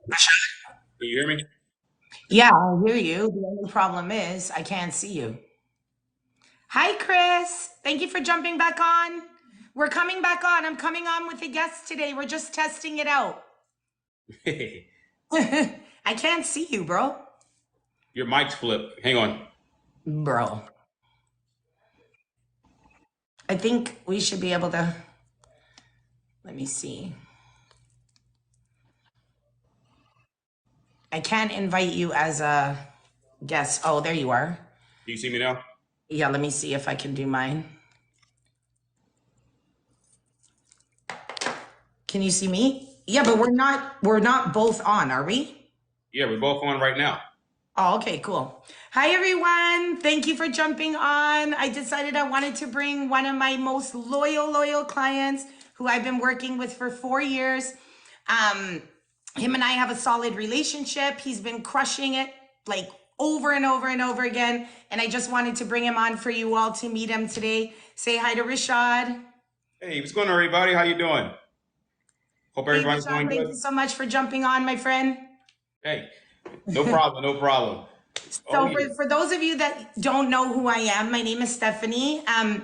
Can you hear me? Yeah, I hear you. The only problem is I can't see you. Hi, Chris. Thank you for jumping back on. We're coming back on. I'm coming on with a guest today. We're just testing it out. I can't see you, bro. Your mic's flipped. Hang on. Bro. I think we should be able to. Let me see. I can't invite you as a guest. Oh, there you are. Do you see me now? Yeah, let me see if I can do mine. Can you see me? Yeah, but we're not both on, are we? Yeah, we're both on right now. Oh, okay, cool. Hi, everyone. Thank you for jumping on. I decided I wanted to bring one of my most loyal clients who I've been working with for 4 years. Um, Him and I have a solid relationship. He's been crushing it like over and over and over again. And I just wanted to bring him on for you all to meet him today. Say hi to Rishad. Hey, what's going on, everybody? How you doing? Hope Hey, everybody's Rishad, doing thank good. you so much for jumping on, my friend. Hey, no problem, no problem. Oh So yeah. for those of you that don't know who I am, my name is Stephanie. I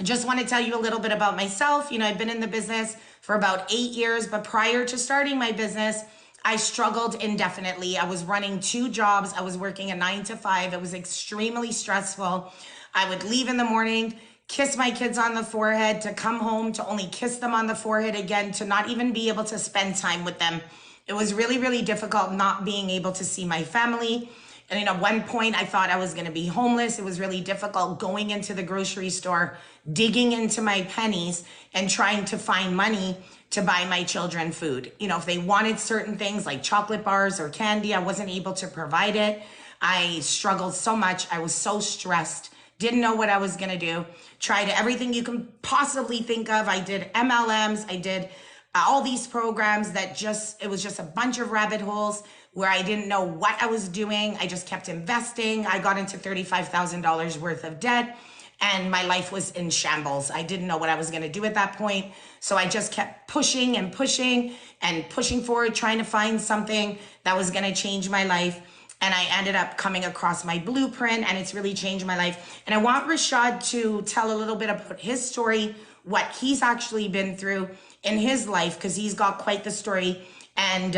just want to tell you a little bit about myself. You know, I've been in the business for about 8 years, but prior to starting my business, I struggled indefinitely. I was running two jobs. I was working a 9 to 5. It was extremely stressful. I would leave in the morning, kiss my kids on the forehead, to come home to only kiss them on the forehead again, to not even be able to spend time with them. It was really difficult not being able to see my family. And at one point, I thought I was going to be homeless. It was really difficult going into the grocery store, digging into my pennies, and trying to find money to buy my children food. You know, if they wanted certain things like chocolate bars or candy, I wasn't able to provide it. I struggled so much. I was so stressed. Didn't know what I was going to do. Tried everything you can possibly think of. I did MLMs. I did all these programs that it was just a bunch of rabbit holes where I didn't know what I was doing. I just kept investing. I got into $35,000 worth of debt and my life was in shambles. I didn't know what I was going to do at that point. So I just kept pushing and pushing and pushing forward, trying to find something that was going to change my life. And I ended up coming across my blueprint, and it's really changed my life. And I want Rashad to tell a little bit about his story, what he's actually been through in his life, because he's got quite the story. And,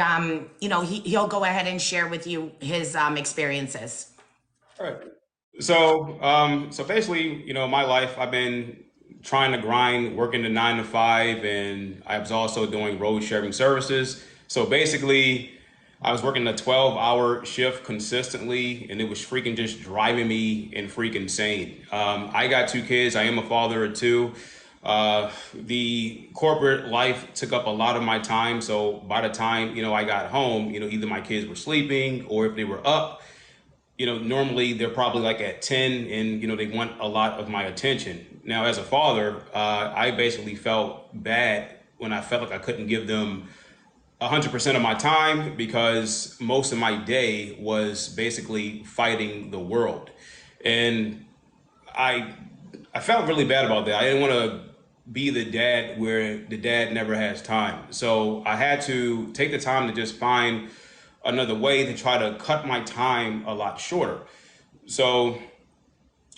he'll go ahead and share with you his experiences. All right. So basically, my life, I've been trying to grind, working the 9 to 5, and I was also doing road sharing services. So basically, I was working a 12-hour shift consistently, and it was freaking just driving me and freaking insane. I got two kids. I am a father of two. The corporate life took up a lot of my time. So by the time, I got home, either my kids were sleeping or if they were up, normally they're probably like at 10 and, they want a lot of my attention. Now, as a father, I basically felt bad when I felt like I couldn't give them 100% of my time because most of my day was basically fighting the world. And I I felt really bad about that. I didn't want to be the dad where the dad never has time. So I had to take the time to just find another way to try to cut my time a lot shorter. So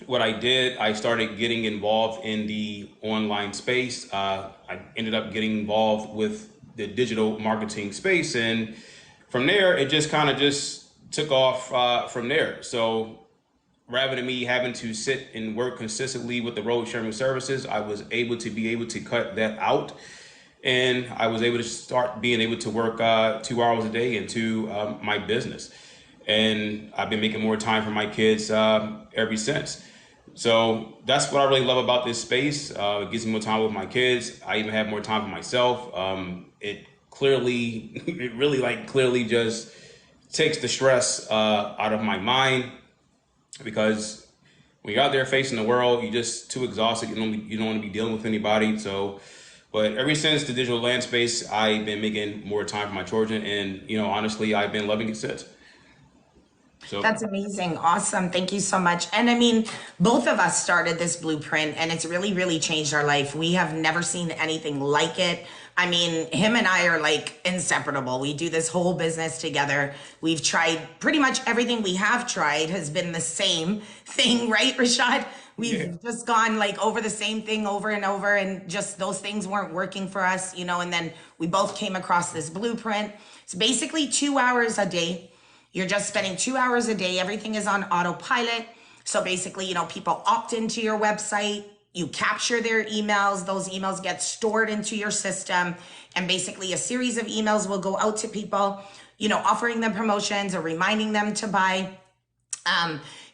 what I did, I started getting involved in the online space. I ended up getting involved with the digital marketing space, and from there, it just kind of just took off from there. So rather than me having to sit and work consistently with the road sharing services, I was able to cut that out, and I was able to start being able to work 2 hours a day into my business, and I've been making more time for my kids ever since. So that's what I really love about this space. It gives me more time with my kids. I even have more time for myself. It clearly, it really like clearly just takes the stress out of my mind because when you're out there facing the world, you're just too exhausted. You don't want to be dealing with anybody. So, but ever since the digital land space, I've been making more time for my children, and honestly, I've been loving it since. So That's amazing. Awesome. Thank you so much. And I mean, both of us started this blueprint and it's really, really changed our life. We have never seen anything like it. I mean, him and I are like inseparable. We do this whole business together. We've tried pretty much everything we have tried has been the same thing, right, Rashad? yeah. We've just gone like over the same thing over and over, and just those things weren't working for us, and then we both came across this blueprint. It's basically 2 hours a day. You're just spending 2 hours a day. Everything is on autopilot. So basically, people opt into your website. You capture their emails. Those emails get stored into your system. And basically, a series of emails will go out to people, offering them promotions or reminding them to buy.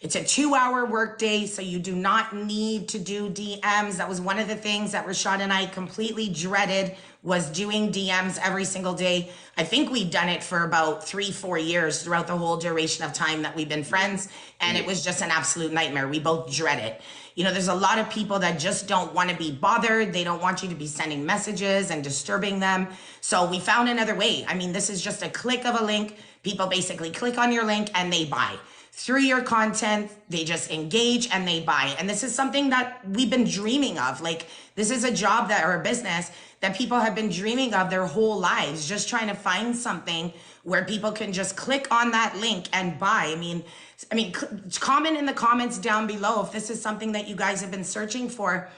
It's a 2 hour workday, so you do not need to do DMs. That was one of the things that Rashad and I completely dreaded, was doing DMs every single day. I think we've done it for about 3-4 years throughout the whole duration of time that we've been friends. And it was just an absolute nightmare. We both dread it. There's a lot of people that just don't want to be bothered. They don't want you to be sending messages and disturbing them. So we found another way. I mean, this is just a click of a link. People basically click on your link and they buy through your content. They just engage and they buy. And this is something that we've been dreaming of. Like, this is a job or a business that people have been dreaming of their whole lives, just trying to find something where people can just click on that link and buy. Comment in the comments down below if this is something that you guys have been searching for,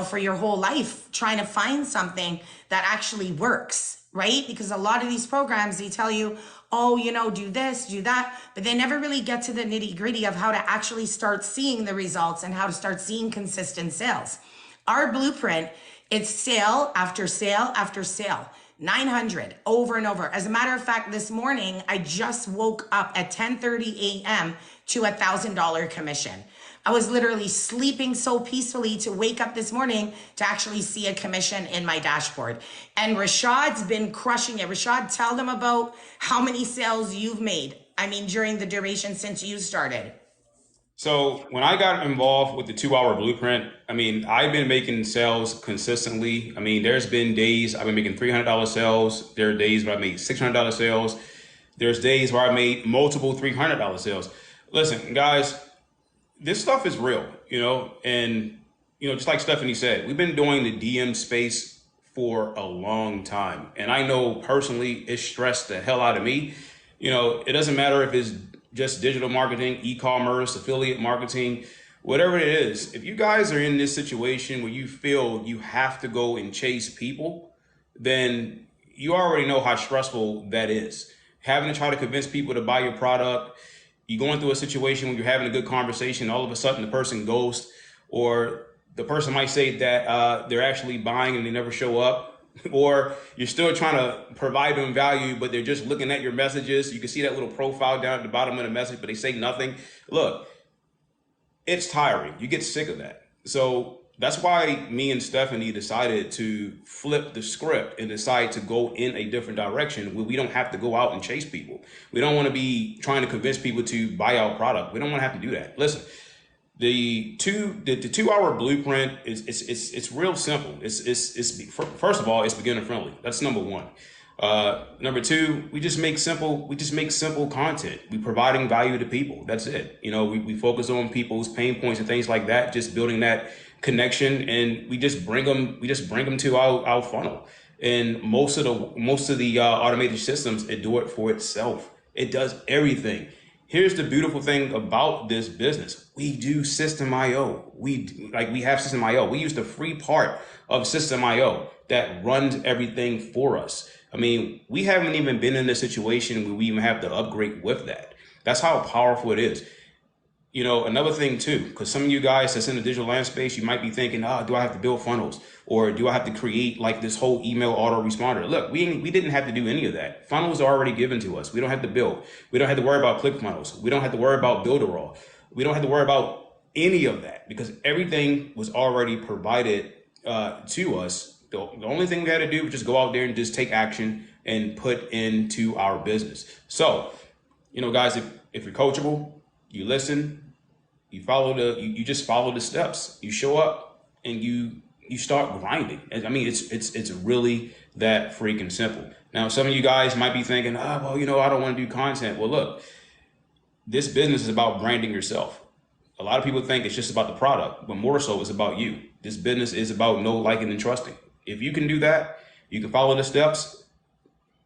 for your whole life, trying to find something that actually works, right? Because a lot of these programs, they tell you, oh, do this, do that, but they never really get to the nitty gritty of how to actually start seeing the results and how to start seeing consistent sales. Our blueprint, it's sale after sale after sale, 900 over and over. As a matter of fact, this morning, I just woke up at 10:30 a.m. to $1,000 commission. I was literally sleeping so peacefully to wake up this morning to actually see a commission in my dashboard. And Rashad's been crushing it. Rashad, tell them about how many sales you've made. During the duration since you started. So when I got involved with the 2 hour blueprint, I've been making sales consistently. There's been days I've been making $300 sales. There are days where I made $600 sales. There's days where I made multiple $300 sales. Listen, guys, this stuff is real, and, just like Stephanie said, we've been doing the DM space for a long time. And I know personally it stressed the hell out of me. It doesn't matter if it's just digital marketing, e-commerce, affiliate marketing, whatever it is. If you guys are in this situation where you feel you have to go and chase people, then you already know how stressful that is. Having to try to convince people to buy your product, you're going through a situation where you're having a good conversation, all of a sudden the person ghosts, or the person might say that they're actually buying and they never show up, or you're still trying to provide them value, but they're just looking at your messages. You can see that little profile down at the bottom of the message, but they say nothing. Look, it's tiring. You get sick of that. So that's why me and Stephanie decided to flip the script and decide to go in a different direction where we don't have to go out and chase people. We don't want to be trying to convince people to buy our product. We don't want to have to do that. Listen, the 2 hour blueprint it's real simple. It's first of all, it's beginner friendly. That's number one. Number two, we just make simple content. We providing value to people. That's it. We focus on people's pain points and things like that, just building that connection, and we just bring them to our funnel. And most of the automated systems, it do it for itself. It does everything. Here's the beautiful thing about this business. We do System.io. We have System.io. We use the free part of System.io that runs everything for us. We haven't even been in a situation where we even have to upgrade with that. That's how powerful it is. Another thing too, because some of you guys that's in the digital land space, you might be thinking, do I have to build funnels, or do I have to create like this whole email autoresponder? Look, we didn't have to do any of that. Funnels are already given to us. We don't have to build. We don't have to worry about ClickFunnels. We don't have to worry about Builderall. We don't have to worry about any of that because everything was already provided to us. The only thing we had to do was just go out there and just take action and put into our business. So, guys, if you're coachable, you listen, you just follow the steps. You show up and you start grinding. It's really that freaking simple. Now, some of you guys might be thinking, I don't want to do content. Well, look, this business is about branding yourself. A lot of people think it's just about the product, but more so it's about you. This business is about know, liking, and trusting. If you can do that, you can follow the steps,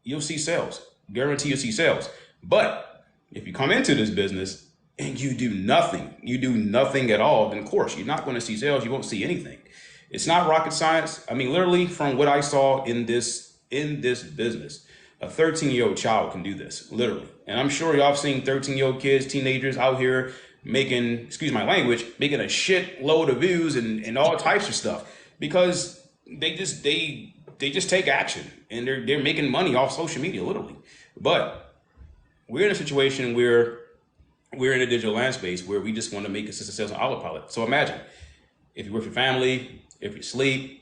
you'll see sales. Guarantee you'll see sales. But if you come into this business and you do nothing at all, then of course you're not going to see sales. You won't see anything. It's not rocket science. I mean, literally from what I saw in this business, a 13-year-old child can do this, literally. And I'm sure y'all have seen 13-year-old kids, teenagers out here making, excuse my language, making a shit load of views and all types of stuff because they just take action and they're making money off social media, literally. But we're in a situation where we're in a digital land space where we just want to make a success on autopilot. So imagine if you're with your family, if you sleep,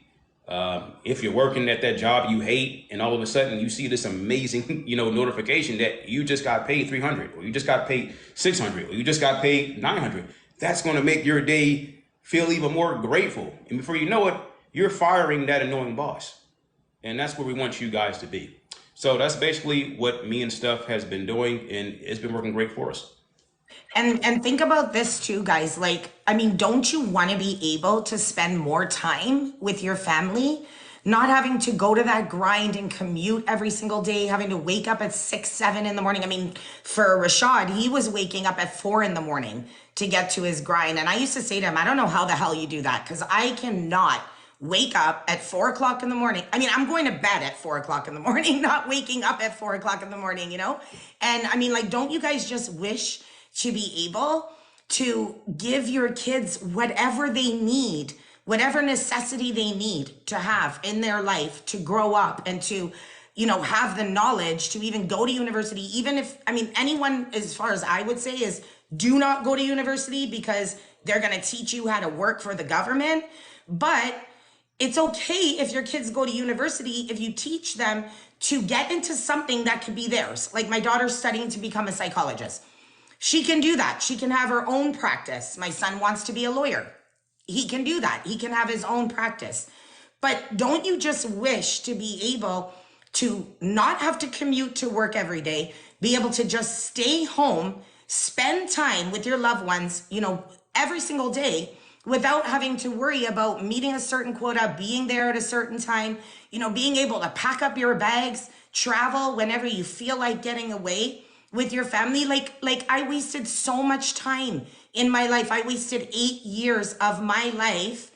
if you're working at that job you hate, and all of a sudden you see this amazing, notification that you just got paid 300, or you just got paid 600, or you just got paid 900. That's going to make your day feel even more grateful. And before you know it, you're firing that annoying boss. And that's where we want you guys to be. So that's basically what me and Steph has been doing, and it's been working great for us. And think about this too, guys. Like, I mean, don't you want to be able to spend more time with your family? Not having to go to that grind and commute every single day, having to wake up at 6, 7 in the morning. I mean, for Rashad, he was waking up at 4 in the morning to get to his grind. And I used to say to him, I don't know how the hell you do that, because I cannot wake up at 4 o'clock in the morning. I mean, I'm going to bed at 4 o'clock in the morning, not waking up at 4 o'clock in the morning, And I mean, like, don't you guys just wish to be able to give your kids whatever they need, whatever necessity they need to have in their life to grow up and to, have the knowledge to even go to university? Even if, I mean, anyone, as far as I would say, is do not go to university because they're going to teach you how to work for the government. But it's okay if your kids go to university if you teach them to get into something that could be theirs. Like my daughter's studying to become a psychologist. She can do that. She can have her own practice. My son wants to be a lawyer. He can do that. He can have his own practice. But don't you just wish to be able to not have to commute to work every day, be able to just stay home, spend time with your loved ones, every single day without having to worry about meeting a certain quota, being there at a certain time, being able to pack up your bags, travel whenever you feel like getting away with your family? Like I wasted so much time in my life. I wasted 8 years of my life.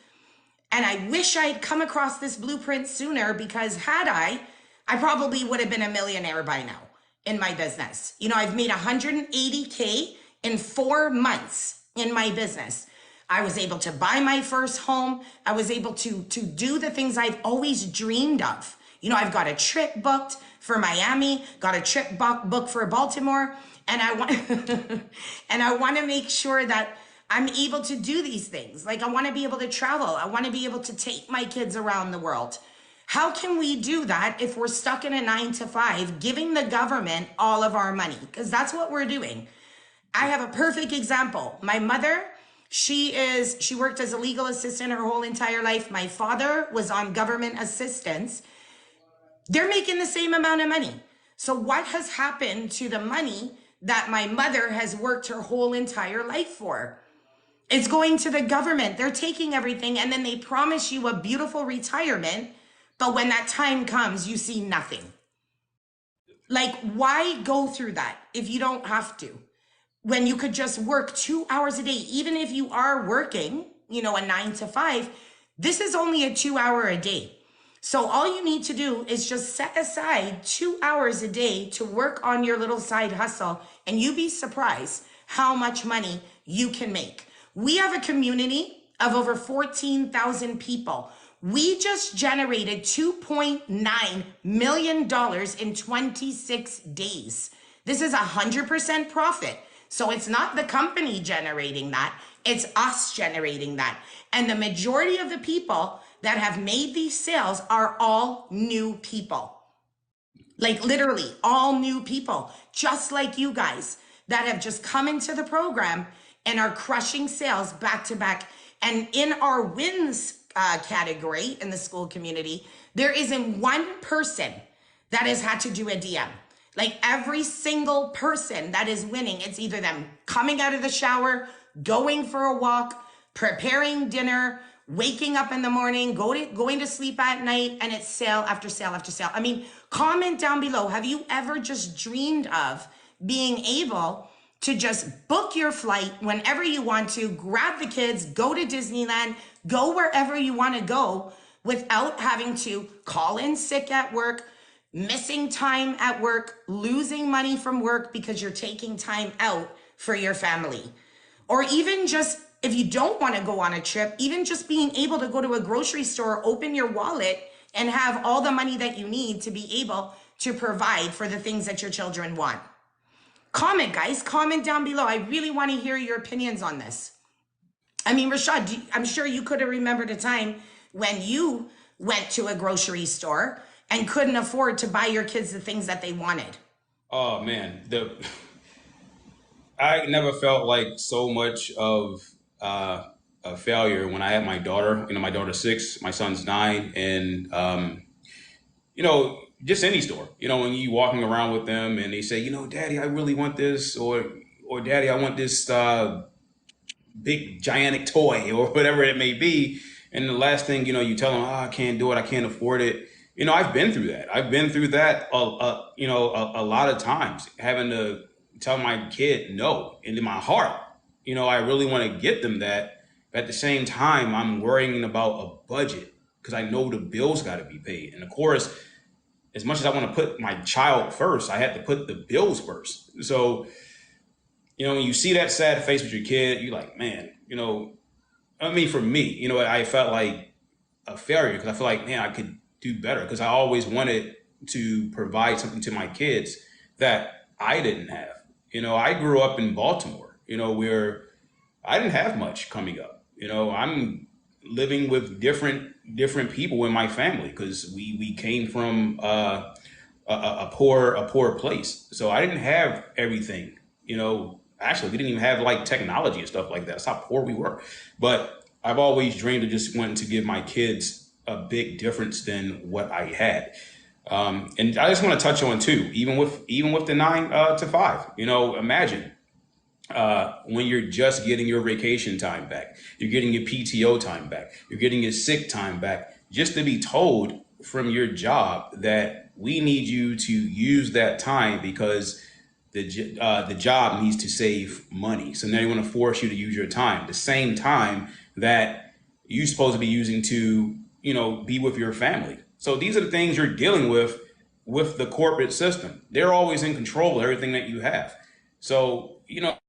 And I wish I had come across this blueprint sooner, because had I probably would have been a millionaire by now in my business. I've made 180K in 4 months in my business. I was able to buy my first home. I was able to do the things I've always dreamed of. I've got a trip booked for Miami, got a trip booked for Baltimore, and I want and I want to make sure that I'm able to do these things. Like, I want to be able to travel. I want to be able to take my kids around the world. How can we do that if we're stuck in a 9-to-5 giving the government all of our money? Because that's what we're doing. I have a perfect example. My mother, she worked as a legal assistant her whole entire life. My father was on government assistance. They're making the same amount of money. So what has happened to the money that my mother has worked her whole entire life for? It's going to the government. They're taking everything, and then they promise you a beautiful retirement, but when that time comes, you see nothing. Like, why go through that if you don't have to? When you could just work 2 hours a day, even if you are working, a 9-to-5, this is only a 2-hour a day. So all you need to do is just set aside 2 hours a day to work on your little side hustle, and you'd be surprised how much money you can make. We have a community of over 14,000 people. We just generated $2.9 million in 26 days. This is 100% profit. So it's not the company generating that, it's us generating that. And the majority of the people that have made these sales are all new people. Like, literally all new people, just like you guys that have just come into the program and are crushing sales back to back. And in our wins category in the school community, there isn't one person that has had to do a DM. Like every single person that is winning, it's either them coming out of the shower, going for a walk, preparing dinner, waking up in the morning, going to sleep at night, and it's sale after sale after sale. I mean, comment down below. Have you ever just dreamed of being able to just book your flight whenever you want to, grab the kids, go to Disneyland, go wherever you want to go without having to call in sick at work, missing time at work, losing money from work because you're taking time out for your family? Or even just if you don't want to go on a trip, even just being able to go to a grocery store, open your wallet, and have all the money that you need to be able to provide for the things that your children want. Comment, guys, comment down below. I really want to hear your opinions on this. I mean, Rashad, I'm sure you could have remembered a time when you went to a grocery store and couldn't afford to buy your kids the things that they wanted. Oh man, I never felt like so much of a failure when I had my daughter. My daughter's 6, my son's 9, and just any store. When you walking around with them and they say, Daddy, I really want this, or Daddy, I want this big gigantic toy, or whatever it may be. And the last thing you tell them, I can't do it, I can't afford it. I've been through that. I've been through that, a lot of times, having to tell my kid no. And in my heart, I really want to get them that. But at the same time, I'm worrying about a budget because I know the bills got to be paid. And of course, as much as I want to put my child first, I had to put the bills first. So, when you see that sad face with your kid, you're like, man, for me, I felt like a failure because I feel like, man, I could do better because I always wanted to provide something to my kids that I didn't have. I grew up in Baltimore, where I didn't have much coming up. I'm living with different people in my family because we came from a poor place. So I didn't have everything. Actually, we didn't even have like technology and stuff like that. That's how poor we were. But I've always dreamed of just wanting to give my kids a big difference than what I had. And I just want to touch on too, even with the 9 to 5. Imagine when you're just getting your vacation time back, you're getting your PTO time back, you're getting your sick time back, just to be told from your job that we need you to use that time because the job needs to save money. So now they want to force you to use your time, the same time that you're supposed to be using to, be with your family. So these are the things you're dealing with the corporate system. They're always in control of everything that you have. So,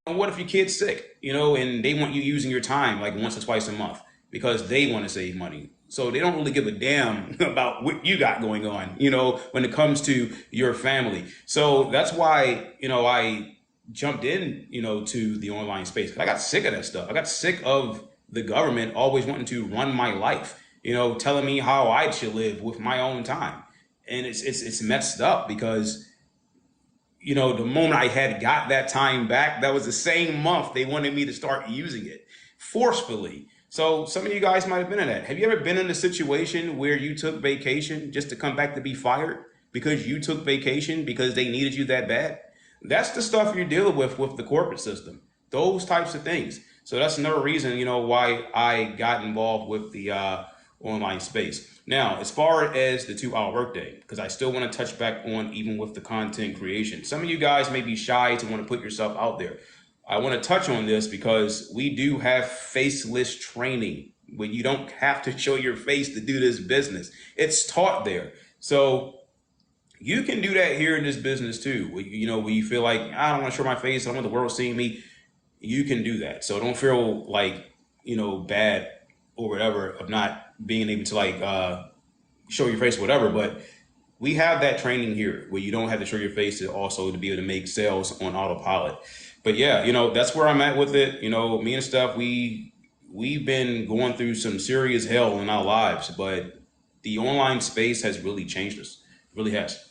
what if your kid's sick, and they want you using your time like once or twice a month because they want to save money. So they don't really give a damn about what you got going on, when it comes to your family. So that's why, I jumped in, to the online space. I got sick of that stuff. I got sick of the government always wanting to run my life, telling me how I should live with my own time. And it's messed up because the moment I had got that time back, that was the same month they wanted me to start using it forcefully. So some of you guys might have been in that. Have you ever been in a situation where you took vacation just to come back to be fired because you took vacation because they needed you that bad? That's the stuff you're dealing with the corporate system, those types of things. So that's another reason, why I got involved with the online space. Now, as far as the 2-hour workday, because I still want to touch back on even with the content creation. Some of you guys may be shy to want to put yourself out there. I want to touch on this because we do have faceless training where you don't have to show your face to do this business. It's taught there. So you can do that here in this business too. Where you feel like, I don't want to show my face, I don't want the world seeing me. You can do that. So don't feel like, bad or whatever of not being able to show your face, whatever. But we have that training here where you don't have to show your face to also to be able to make sales on autopilot. But yeah, that's where I'm at with it. Me and Steph, we've been going through some serious hell in our lives, but the online space has really changed us. It really has.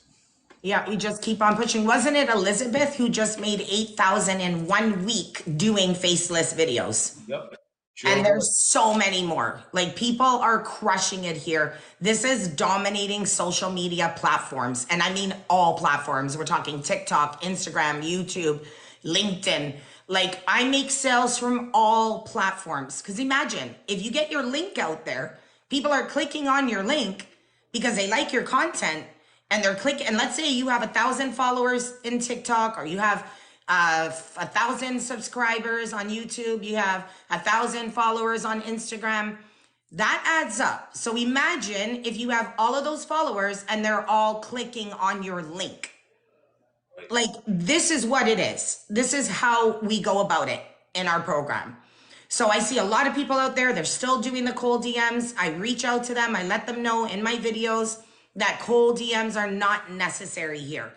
Yeah, we just keep on pushing. Wasn't it Elizabeth who just made 8,000 in 1 week doing faceless videos? Yep. And Sure. there's so many more. Like people are crushing it here. This is dominating social media platforms. And I mean all platforms. We're talking TikTok, Instagram, YouTube, LinkedIn. Like I make sales from all platforms. Because imagine if you get your link out there, people are clicking on your link because they like your content and they're clicking. And let's say you have 1,000 followers in TikTok, or you have 1,000 subscribers on YouTube, you have 1,000 followers on Instagram. That adds up. So imagine if you have all of those followers and they're all clicking on your link. Like this is what it is. This is how we go about it in our program. So I see a lot of people out there, they're still doing the cold DMs. I reach out to them. I let them know in my videos that cold DMs are not necessary here.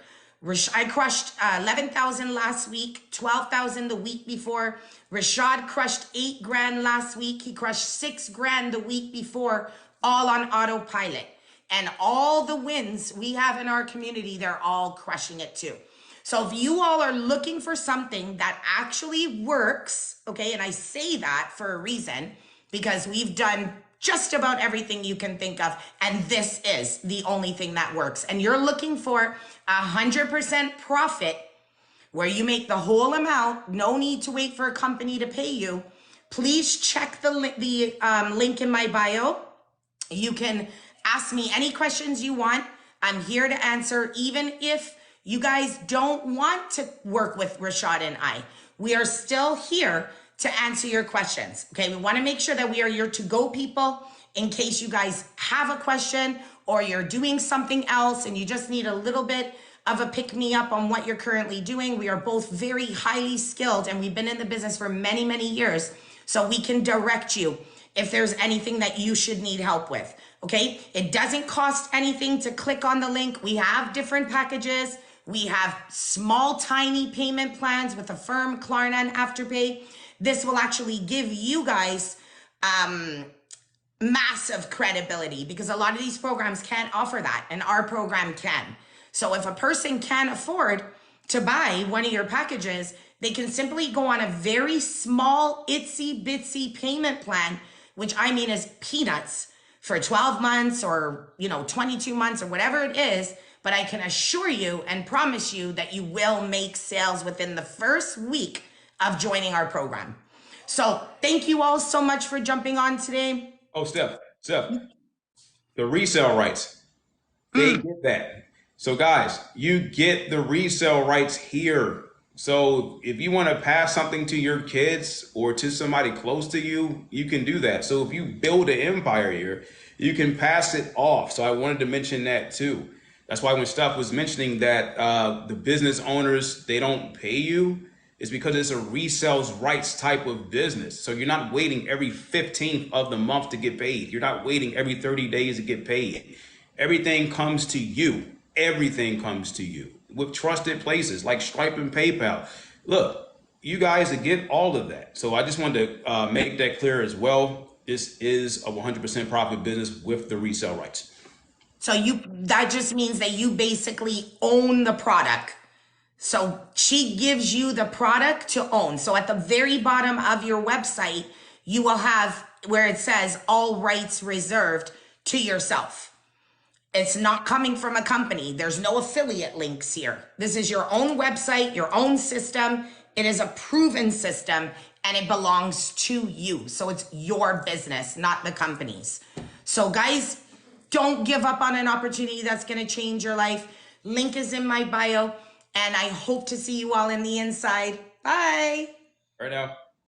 I crushed 11,000 last week, 12,000 the week before. Rashad crushed 8 grand last week. He crushed 6 grand the week before, all on autopilot. And all the wins we have in our community, they're all crushing it too. So if you all are looking for something that actually works, okay, and I say that for a reason, because we've done just about everything you can think of, and this is the only thing that works, and you're looking for 100% profit where you make the whole amount, no need to wait for a company to pay you, please check the link in my bio. You can ask me any questions you want. I'm here to answer, even if you guys don't want to work with Rashad and I. We are still here to answer your questions. Okay, we want to make sure that we are your to-go people in case you guys have a question or you're doing something else and you just need a little bit of a pick-me-up on what you're currently doing. We are both very highly skilled and we've been in the business for many, many years. So we can direct you if there's anything that you should need help with, okay? It doesn't cost anything to click on the link. We have different packages. We have small, tiny payment plans with Affirm, Klarna, and Afterpay. This will actually give you guys massive credibility because a lot of these programs can't offer that, and our program can. So if a person can afford to buy one of your packages, they can simply go on a very small, itsy bitsy payment plan, which I mean is peanuts, for 12 months or 22 months or whatever it is. But I can assure you and promise you that you will make sales within the first week of joining our program. So thank you all so much for jumping on today. Oh, Steph, the resale rights, they get that. So guys, you get the resale rights here. So if you want to pass something to your kids or to somebody close to you, you can do that. So if you build an empire here, you can pass it off. So I wanted to mention that too. That's why when Steph was mentioning that the business owners, they don't pay you, it's because it's a resales rights type of business. So you're not waiting every 15th of the month to get paid. You're not waiting every 30 days to get paid. Everything comes to you. Everything comes to you with trusted places like Stripe and PayPal. Look, you guys get all of that. So I just wanted to make that clear as well. This is a 100% profit business with the resale rights. So that just means that you basically own the product. So she gives you the product to own. So at the very bottom of your website, you will have where it says all rights reserved to yourself. It's not coming from a company. There's no affiliate links here. This is your own website, your own system. It is a proven system and it belongs to you. So it's your business, not the company's. So guys, don't give up on an opportunity that's going to change your life. Link is in my bio, and I hope to see you all in the inside. Bye. Right now.